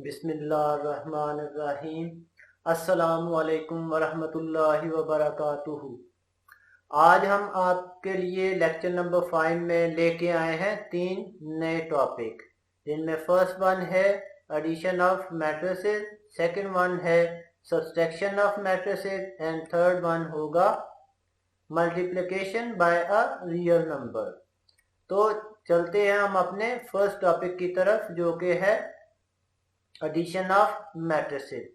बिस्मिल्लाहिर्रहमानिर्रहीम। अस्सलामुअलैकुम वरहमतुल्लाहि वबरकातुहू। आज हम आपके लिए लेक्चर नंबर 5 में लेके आए हैं 3 नए टॉपिक, जिनमें फर्स्ट वन है addition of matrices, second one है subtraction of matrices and third one होगा multiplication by a real number. तो चलते हैं हम अपने फर्स्ट टॉपिक की तरफ, जो कि है एडिशन ऑफ मैट्रिसेस।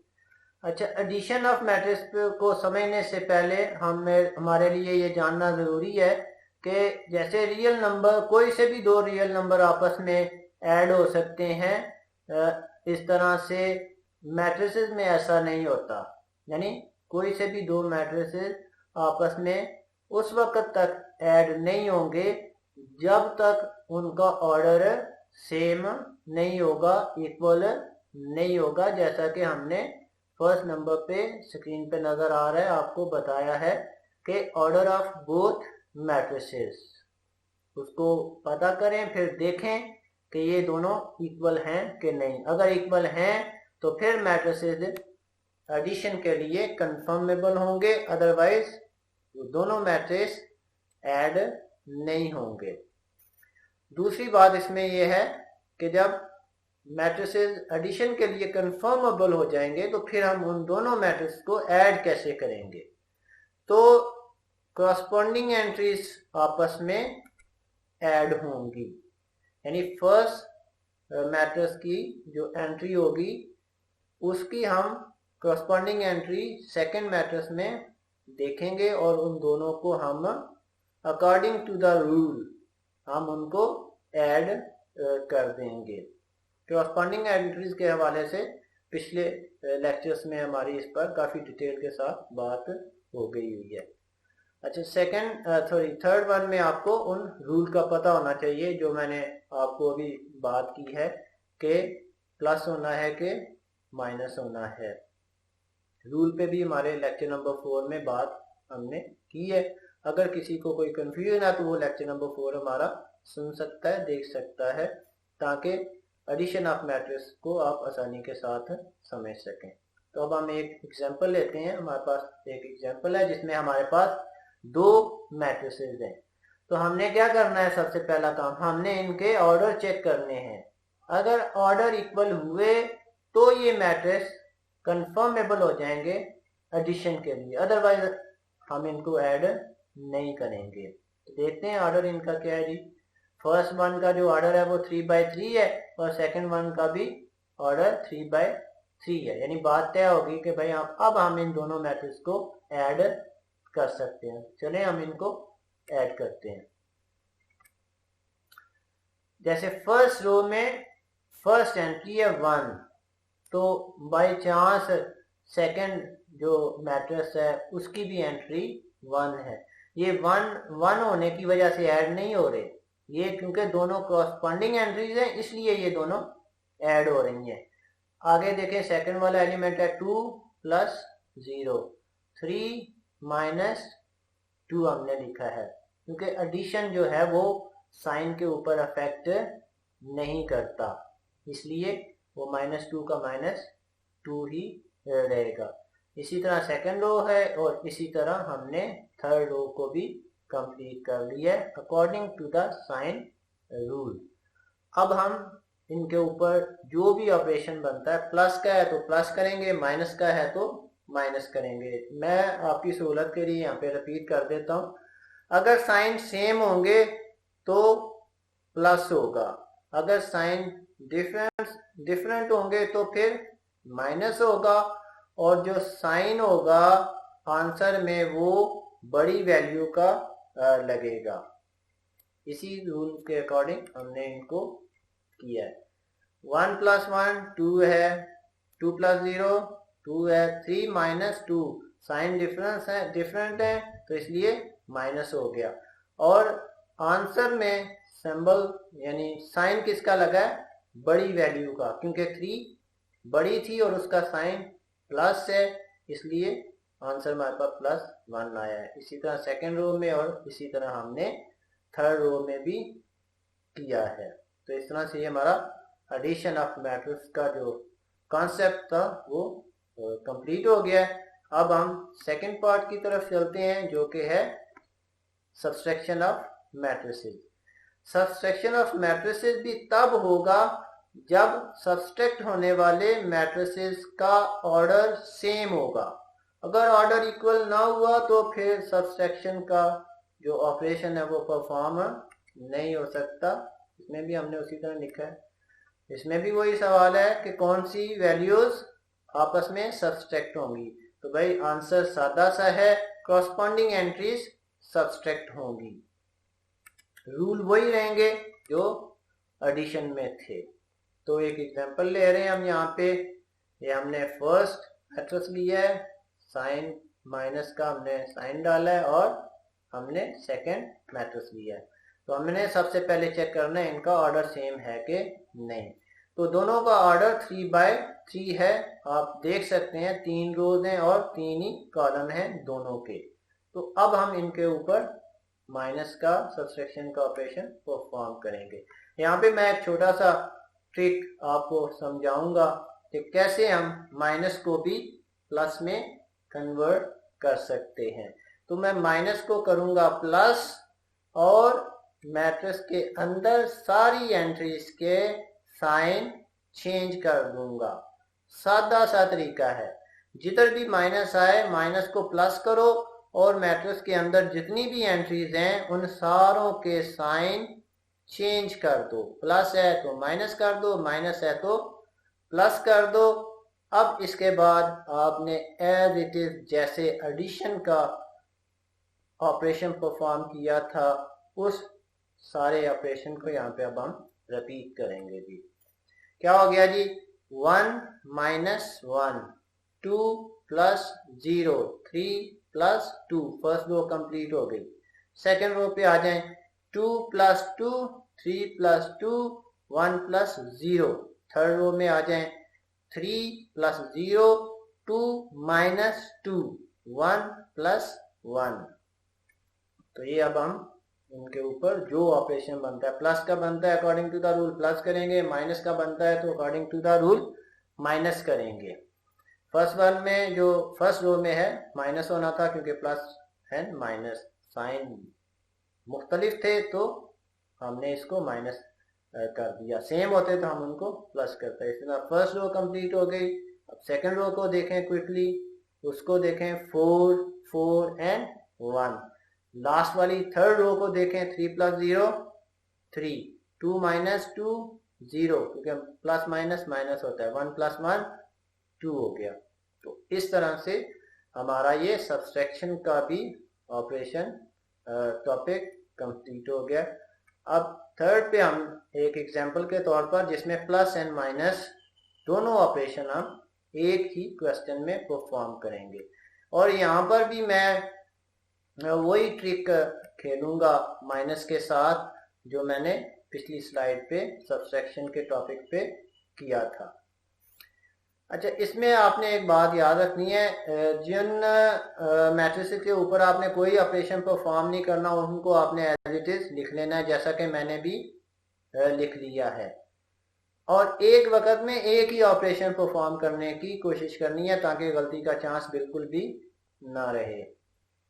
अच्छा, एडिशन ऑफ मैट्रिस को समझने से पहले हमारे लिए ये जानना ज़रूरी है कि जैसे रियल नंबर, कोई से भी दो रियल नंबर आपस में ऐड हो सकते हैं, इस तरह से मैट्रिसेस में ऐसा नहीं होता। यानी कोई से भी दो मैट्रिसेस आपस में उस वक्त तक ऐड नहीं होंगे जब तक उनका ऑर्डर सेम नहीं होगा, इक्वल नहीं होगा। जैसा कि हमने फर्स्ट नंबर पे स्क्रीन पे नजर आ रहा है, आपको बताया है कि ऑर्डर ऑफ बोथ मैट्रिसेस, उसको पता करें, फिर देखें कि ये दोनों इक्वल हैं कि नहीं। अगर इक्वल हैं तो फिर मैट्रिसेस एडिशन के लिए कंफर्मेबल होंगे, अदरवाइज दोनों मैट्रिस ऐड नहीं होंगे। दूसरी बात इसमें यह है कि जब मैट्रिसेस एडिशन के लिए कंफर्मेबल हो जाएंगे तो फिर हम उन दोनों मैट्रिक्स को ऐड कैसे करेंगे। तो कॉरस्पॉन्डिंग एंट्रीज आपस में ऐड होंगी, यानी फर्स्ट मैट्रिक्स की जो एंट्री होगी उसकी हम कॉरस्पॉन्डिंग एंट्री सेकंड मैट्रिक्स में देखेंगे और उन दोनों को हम अकॉर्डिंग टू द रूल हम उनको ऐड कर देंगे। कॉरस्पॉन्डिंग एंट्रीज के हवाले से पिछले लेक्चर्स में हमारी इस पर काफ़ी डिटेल के साथ बात हो गई हुई है। अच्छा, थर्ड वन में आपको उन रूल का पता होना चाहिए जो मैंने आपको अभी बात की है कि प्लस होना है कि माइनस होना है। रूल पे भी हमारे लेक्चर नंबर 4 में बात हमने की है। अगर किसी को कोई कंफ्यूजन है तो वो लेक्चर नंबर 4 हमारा सुन सकता है, देख सकता है, ताकि एडिशन ऑफ मैट्रिक्स को आप आसानी के साथ समझ सकें। तो अब हम एक एग्जांपल लेते हैं। हमारे पास एक एग्जांपल है जिसमें हमारे पास दो मैट्रिसेस हैं। तो हमने क्या करना है, सबसे पहला काम हमने इनके ऑर्डर चेक करने हैं। अगर ऑर्डर इक्वल हुए तो ये मैट्रिक्स कंफर्मेबल हो जाएंगे एडिशन के लिए, अदरवाइज हम इनको ऐड नहीं करेंगे। तो देखते हैं ऑर्डर इनका क्या है जी। फर्स्ट वन का जो ऑर्डर है वो 3/3 है और सेकंड वन का भी ऑर्डर 3/3 है। यानी बात तय होगी कि भाई अब हम इन दोनों मैट्रिक्स को ऐड कर सकते हैं। चलें हम इनको ऐड करते हैं। जैसे फर्स्ट रो में फर्स्ट एंट्री है 1, तो बाय चांस सेकंड जो मैट्रिक्स है उसकी भी एंट्री 1 है। ये 1 होने की वजह से ऐड नहीं हो रहे, ये क्योंकि दोनों कॉरस्पॉन्डिंग एंट्रीज हैं इसलिए ये दोनों ऐड हो रही हैं। आगे देखें, सेकंड वाला एलिमेंट है 2 + 0, 3 - 2 हमने लिखा है क्योंकि एडिशन जो है वो साइन के ऊपर अफेक्ट नहीं करता, इसलिए वो -2 का -2 ही रहेगा। इसी तरह सेकंड रो है और इसी तरह हमने थर्ड रो को भी कंप्लीट कर लिया है according to the sign rule. अब हम इनके ऊपर जो भी ऑपरेशन बनता है, प्लस का है तो प्लस करेंगे, माइनस का है तो माइनस करेंगे। मैं आपकी सहूलत के लिए यहाँ पे रिपीट कर देता हूँ। अगर साइन सेम होंगे तो प्लस होगा, अगर साइन डिफरेंट होंगे तो फिर माइनस होगा, और जो साइन होगा आंसर में वो बड़ी वैल्यू का लगेगा। इसी रूल के अकॉर्डिंग हमने इनको किया है। 1 + 1 2 है, 2 + 0 2 है, 3 - 2 साइन डिफरेंट है तो इसलिए माइनस हो गया, और आंसर में सिंबल यानी साइन किसका लगा है, बड़ी वैल्यू का, क्योंकि 3 बड़ी थी और उसका साइन प्लस है, इसलिए आंसर हमारे पास +1 आया है। इसी तरह सेकंड रो में और इसी तरह हमने थर्ड रो में भी किया है। तो इस तरह से ये हमारा एडिशन ऑफ मैट्रिक्स का जो कॉन्सेप्ट था वो कंप्लीट हो गया है। अब हम सेकंड पार्ट की तरफ चलते हैं जो कि है subtraction of matrices. Subtraction of matrices भी तब होगा जब सब्सट्रैक्ट होने वाले मैट्रिसेस का ऑर्डर सेम होगा। अगर ऑर्डर इक्वल ना हुआ तो फिर सब्सट्रैक्शन का जो ऑपरेशन है वो परफॉर्म नहीं हो सकता। इसमें भी हमने उसी तरह लिखा है, इसमें भी वही सवाल है कि कौन सी वैल्यूज आपस में सब्सट्रैक्ट होंगी। तो भाई आंसर सादा सा है, कॉरस्पॉन्डिंग एंट्रीज सब्सट्रैक्ट होंगी। रूल वही रहेंगे जो एडिशन में थे। तो एक एग्जांपल ले रहे हैं हम यहाँ पे। ये हमने फर्स्ट मैट्रिक्स लिया है, साइन माइनस का हमने साइन डाला है, और हमने सेकंड मैट्रिक्स लिया है। तो हमने सबसे पहले चेक करना है इनका ऑर्डर सेम है कि नहीं। तो दोनों का ऑर्डर 3/3 है। आप देख सकते हैं 3 रोज हैं और 3 ही कॉलम हैं दोनों के। तो अब हम इनके ऊपर माइनस का सब्सट्रैक्शन का ऑपरेशन परफॉर्म करेंगे। यहाँ पे मैं एक छोटा सा ट्रिक आपको समझाऊंगा कि कैसे हम माइनस को भी प्लस में कन्वर्ट कर सकते हैं। तो मैं माइनस को करूंगा प्लस और मैट्रिक्स के अंदर सारी एंट्रीज के साइन चेंज कर दूंगा। सादा सा तरीका है, जिधर भी माइनस आए माइनस को प्लस करो और मैट्रिक्स के अंदर जितनी भी एंट्रीज हैं उन सारों के साइन चेंज कर दो। प्लस है तो माइनस कर दो, माइनस है तो प्लस कर दो। अब इसके बाद आपने एज इट इज जैसे एडिशन का ऑपरेशन परफॉर्म किया था उस सारे ऑपरेशन को यहाँ पे अब हम रिपीट करेंगे जी। क्या हो गया जी, 1 - 1, 2 + 0, 3 + 2, फर्स्ट रो कंप्लीट हो गई। सेकंड रो पे आ जाएं, 2 + 2, 3 + 2, 1 + 0। थर्ड रो में आ जाएं, 3 + 0, 2 - 2, 1 + 1। तो ये अब हम इनके ऊपर जो ऑपरेशन बनता है, प्लस का बनता है according to the rule plus करेंगे, माइनस का बनता है तो according to the rule minus करेंगे। फर्स्ट वन में जो फर्स्ट रो में है माइनस होना था क्योंकि प्लस एंड माइनस साइन मुख्तलिफ थे तो हमने इसको माइनस कर दिया। सेम होते तो हम उनको प्लस करते। इस तरह फर्स्ट रो कंप्लीट हो गई। अब सेकंड रो को देखें क्विकली, उसको देखें 4, 4 एंड 1। लास्ट वाली थर्ड रो को देखें 3 + 0, 3, 2 - 2, 0, क्योंकि प्लस माइनस माइनस होता है, 1 + 1, 2 हो गया। तो इस तरह से हमारा ये सब्सट्रैक्शन का भी ऑपरेशन टॉपिक कंप्लीट हो गया। अब थर्ड पे हम एक एग्जांपल के तौर पर जिसमें प्लस एंड माइनस दोनों ऑपरेशन हम एक ही क्वेश्चन में परफॉर्म करेंगे। और यहाँ पर भी मैं वही ट्रिक खेलूंगा माइनस के साथ जो मैंने पिछली स्लाइड पे सब्सट्रैक्शन के टॉपिक पे किया था। अच्छा, इसमें आपने एक बात याद रखनी है, जिन मैट्रिसेस के ऊपर आपने कोई ऑपरेशन परफॉर्म नहीं करना उनको आपने एज इट इज लिख लेना है, जैसा कि मैंने भी लिख लिया है। और एक वक्त में एक ही ऑपरेशन परफॉर्म करने की कोशिश करनी है ताकि गलती का चांस बिल्कुल भी ना रहे।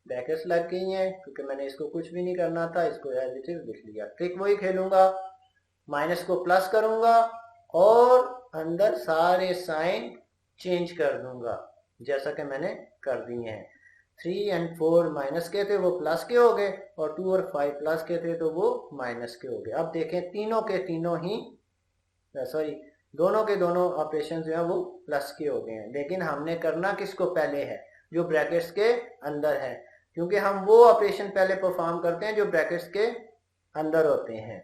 ब्रैकेट्स लग गई हैं क्योंकि मैंने इसको कुछ भी नहीं करना था, इसको एज इट इज लिख लिया। ट्रिक वही खेलूंगा, माइनस को प्लस करूंगा और अंदर सारे साइन चेंज कर दूंगा जैसा कि मैंने कर दिए हैं। 3 और 4 माइनस के थे वो प्लस के हो गए और 2 और 5 प्लस के थे तो वो माइनस के हो गए। अब देखें तीनों के तीनों ही दोनों के दोनों ऑपरेशन जो है वो प्लस के हो गए हैं। लेकिन हमने करना किसको पहले है, जो ब्रैकेट्स के अंदर है, क्योंकि हम वो ऑपरेशन पहले परफॉर्म करते हैं जो ब्रैकेट्स के अंदर होते हैं।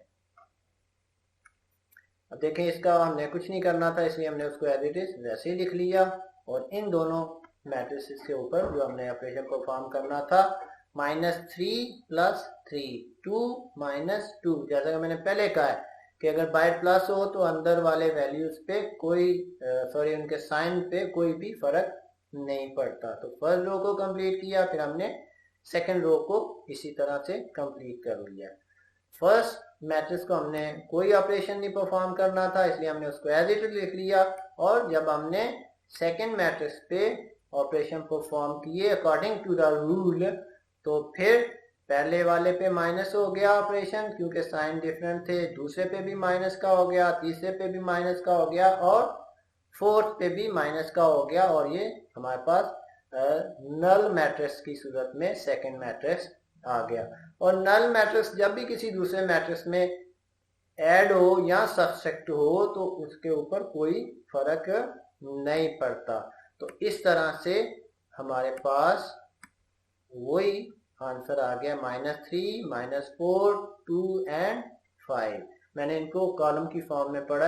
अब देखें इसका हमने कुछ नहीं करना था इसलिए हमने उसको एज इट इज वैसे ही लिख लिया। और इन दोनों मैट्रिसेस के ऊपर जो हमने ऑपरेशन परफॉर्म करना था, -3 + 3, 2 - 2, जैसा कि मैंने पहले कहा है कि अगर बाय प्लस हो तो अंदर वाले वैल्यूज पे कोई उनके साइन पे कोई भी फर्क नहीं पड़ता। तो फर्स्ट रो को कंप्लीट किया, फिर हमने सेकंड रो को इसी तरह से कंप्लीट कर लिया। फर्स्ट मैट्रिक्स को हमने कोई ऑपरेशन नहीं परफॉर्म करना था इसलिए हमने उसको एज इट इज लिख लिया। और जब हमने सेकंड मैट्रिक्स पे ऑपरेशन परफॉर्म किए अकॉर्डिंग टू द रूल, तो फिर पहले वाले पे माइनस हो गया ऑपरेशन क्योंकि साइन डिफरेंट थे, दूसरे पे भी माइनस का हो गया, तीसरे पे भी माइनस का हो गया और फोर्थ पे भी माइनस का हो गया, और ये हमारे पास नल मैट्रिक्स की सूरत में सेकंड मैट्रिक्स आ गया। और नल मैट्रिक्स जब भी किसी दूसरे मैट्रिक्स में ऐड हो या सब्सट्रैक्ट हो तो उसके ऊपर कोई फर्क नहीं पड़ता। तो इस तरह से हमारे पास वही आंसर आ गया -3, -4, 2 एंड 5। मैंने इनको कॉलम की फॉर्म में पढ़ा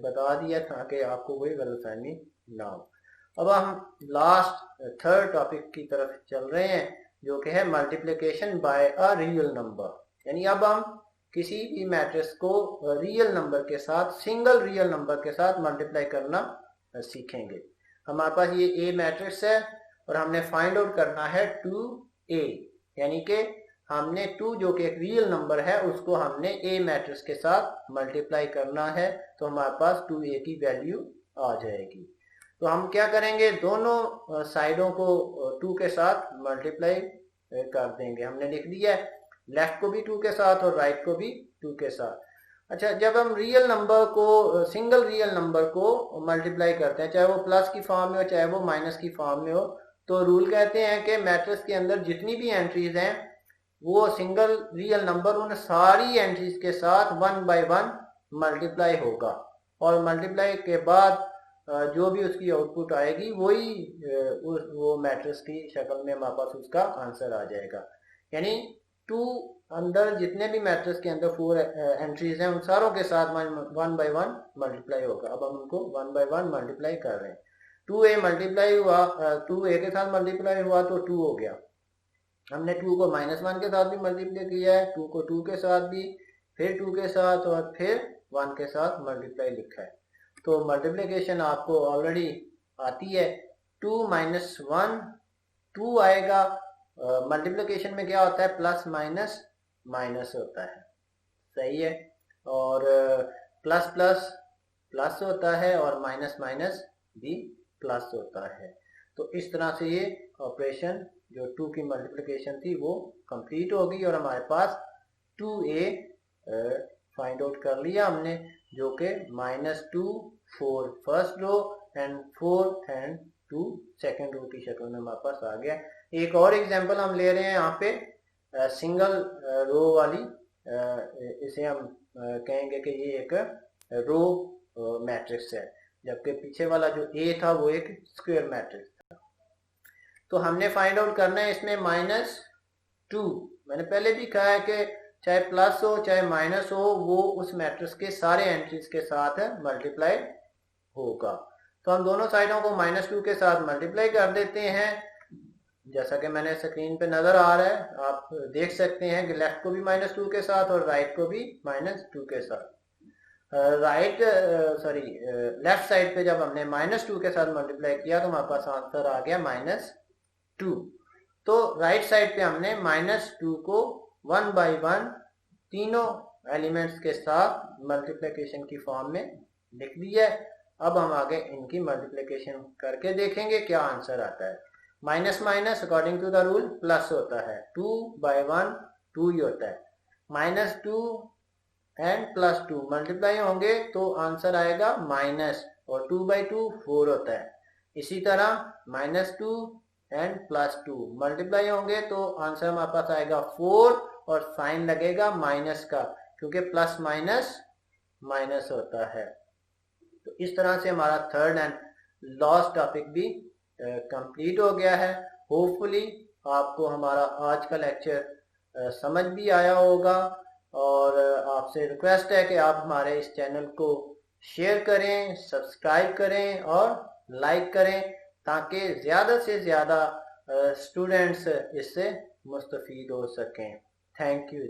बता दिया ताकि आपको कोई गलतफहमी ना हो। अब हम लास्ट थर्ड टॉपिक की तरफ चल रहे हैं जो कि है multiplication by a real number. यानी अब हम किसी भी मैट्रिक्स को रियल नंबर के साथ, सिंगल रियल नंबर के साथ मल्टीप्लाई करना सीखेंगे। हमारे पास ये ए मैट्रिक्स है और हमने फाइंड आउट करना है 2a, यानी कि हमने 2 जो कि एक रियल नंबर है उसको हमने ए मैट्रिक्स के साथ मल्टीप्लाई करना है, तो हमारे पास 2a की वैल्यू आ जाएगी। तो हम क्या करेंगे, दोनों साइडों को 2 के साथ मल्टीप्लाई कर देंगे। हमने लिख दिया है लेफ्ट को भी 2 के साथ और राइट को भी 2 के साथ। अच्छा, जब हम रियल नंबर को, सिंगल रियल नंबर को मल्टीप्लाई करते हैं, चाहे वो प्लस की फॉर्म में हो चाहे वो माइनस की फॉर्म में हो, तो रूल कहते हैं कि मैट्रिक्स के अंदर जितनी भी एंट्रीज हैं वो सिंगल रियल नंबर उन सारी एंट्रीज के साथ 1 बाय 1 मल्टीप्लाई होगा, और मल्टीप्लाई के बाद जो भी उसकी आउटपुट आएगी वही वो मैट्रिक्स की शक्ल में हमारे पास उसका आंसर आ जाएगा। यानी 2 अंदर जितने भी मैट्रिक्स के अंदर 4 एंट्रीज हैं उन सारों के साथ 1 बाय 1 मल्टीप्लाई होगा। अब हम उनको 1 बाय 1 मल्टीप्लाई कर रहे हैं। 2a मल्टीप्लाई हुआ, 2a के साथ मल्टीप्लाई हुआ तो 2 हो गया। हमने 2 को -1 के साथ भी मल्टीप्लाई किया है, 2 को 2 के साथ भी, फिर 2 के साथ और फिर 1 के साथ मल्टीप्लाई लिखा है। तो मल्टीप्लिकेशन आपको ऑलरेडी आती है। 2 - 1 2 आएगा। मल्टीप्लिकेशन में क्या होता है, प्लस माइनस माइनस होता है, सही है, और प्लस प्लस प्लस होता है और माइनस माइनस भी प्लस होता है। तो इस तरह से ये ऑपरेशन जो 2 की मल्टीप्लिकेशन थी वो कंप्लीट होगी और हमारे पास 2a फाइंड आउट कर लिया हमने, जो कि -2 4 first row and 4 and 2 second row की शक्ल में हमारे पास आ गया। एक और एग्जांपल हम ले रहे हैं यहाँ पे सिंगल रो वाली, इसे हम कहेंगे कि ये एक रो मैट्रिक्स है, जबकि पीछे वाला जो ए था वो एक स्क्वायर मैट्रिक्स था। तो हमने फाइंड आउट करना है इसमें -2। मैंने पहले भी कहा है कि चाहे प्लस हो चाहे माइनस हो वो उस मैट्रिक्स के सारे एंट्रीज के साथ मल्टीप्लाई होगा। तो हम दोनों साइडों को -2 के साथ मल्टीप्लाई कर देते हैं, जैसा कि मैंने स्क्रीन पे नजर आ रहा है, आप देख सकते हैं कि लेफ्ट को भी -2 के साथ और राइट को भी -2 के साथ। लेफ्ट साइड पे जब हमने -2 के साथ मल्टीप्लाई किया तो हमारे पास आंसर आ गया -2। तो राइट साइड पे हमने -2 को 1 बाय 1 तीनों एलिमेंट्स के साथ मल्टीप्लिकेशन की फॉर्म में लिख दिया है। अब हम आगे इनकी मल्टीप्लिकेशन करके देखेंगे क्या आंसर आता है। Minus minus according to the rule plus होता है, 2 बाय 1 2 ही होता है। -2 एंड +2 मल्टीप्लाई होंगे तो आंसर आएगा माइनस, और 2 बाई 2 4 होता है। इसी तरह -2 एंड +2 मल्टीप्लाई होंगे तो आंसर हमारे पास आएगा 4 और साइन लगेगा माइनस का, क्योंकि प्लस माइनस माइनस होता है। तो इस तरह से हमारा थर्ड एंड लास्ट टॉपिक भी कंप्लीट हो गया है। होपफुली आपको हमारा आज का लेक्चर समझ भी आया होगा, और आपसे रिक्वेस्ट है कि आप हमारे इस चैनल को शेयर करें, सब्सक्राइब करें और लाइक करें, ताकि ज़्यादा से ज़्यादा स्टूडेंट्स इससे मुस्तफ़ीद हो सकें। Thank you.